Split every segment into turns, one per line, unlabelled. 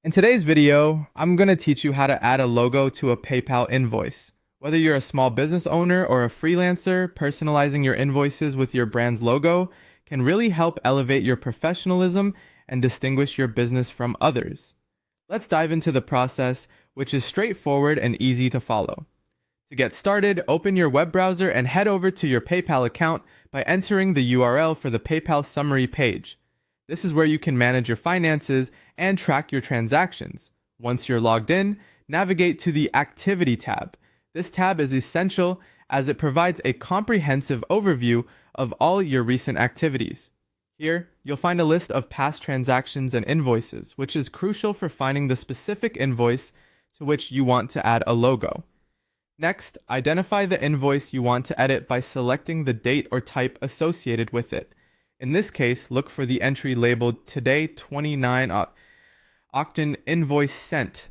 In today's video, I'm going to teach you how to add a logo to a PayPal invoice. Whether you're a small business owner or a freelancer, personalizing your invoices with your brand's logo can really help elevate your professionalism and distinguish your business from others. Let's dive into the process, which is straightforward and easy to follow. To get started, open your web browser and head over to your PayPal account by entering the URL for the PayPal summary page. This is where you can manage your finances and track your transactions. Once you're logged in, navigate to the Activity tab. This tab is essential as it provides a comprehensive overview of all your recent activities. Here, you'll find a list of past transactions and invoices, which is crucial for finding the specific invoice to which you want to add a logo. Next, identify the invoice you want to edit by selecting the date or type associated with it. In this case, look for the entry labeled Today 29 Octon Invoice Sent.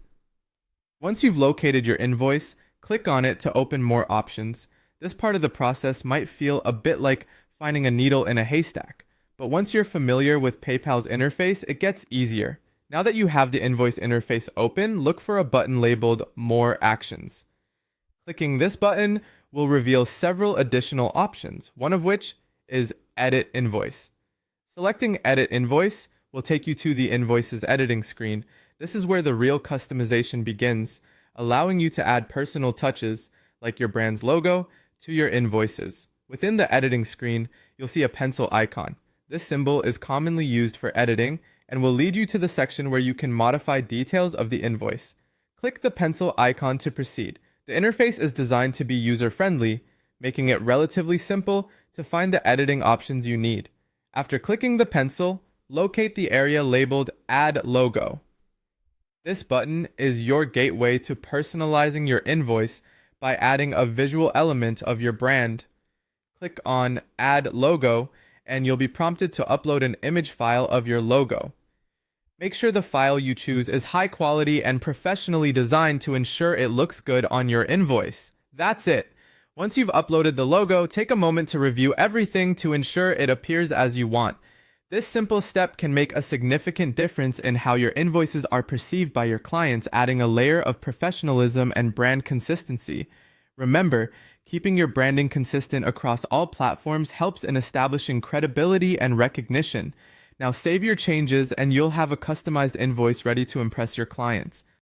Once you've located your invoice, click on it to open more options. This part of the process might feel a bit like finding a needle in a haystack, but once you're familiar with PayPal's interface, it gets easier. Now that you have the invoice interface open, look for a button labeled More Actions. Clicking this button will reveal several additional options, one of which is Edit Invoice. Selecting Edit Invoice will take you to the invoice's editing screen. This is where the real customization begins, allowing you to add personal touches, like your brand's logo, to your invoices. Within the editing screen, you'll see a pencil icon. This symbol is commonly used for editing and will lead you to the section where you can modify details of the invoice. Click the pencil icon to proceed. The interface is designed to be user-friendly, making it relatively simple to find the editing options you need. After clicking the pencil, locate the area labeled Add Logo. This button is your gateway to personalizing your invoice by adding a visual element of your brand. Click on Add Logo, and you'll be prompted to upload an image file of your logo. Make sure the file you choose is high quality and professionally designed to ensure it looks good on your invoice. That's it. Once you've uploaded the logo, take a moment to review everything to ensure it appears as you want. This simple step can make a significant difference in how your invoices are perceived by your clients, adding a layer of professionalism and brand consistency. Remember, keeping your branding consistent across all platforms helps in establishing credibility and recognition. Now save your changes and you'll have a customized invoice ready to impress your clients.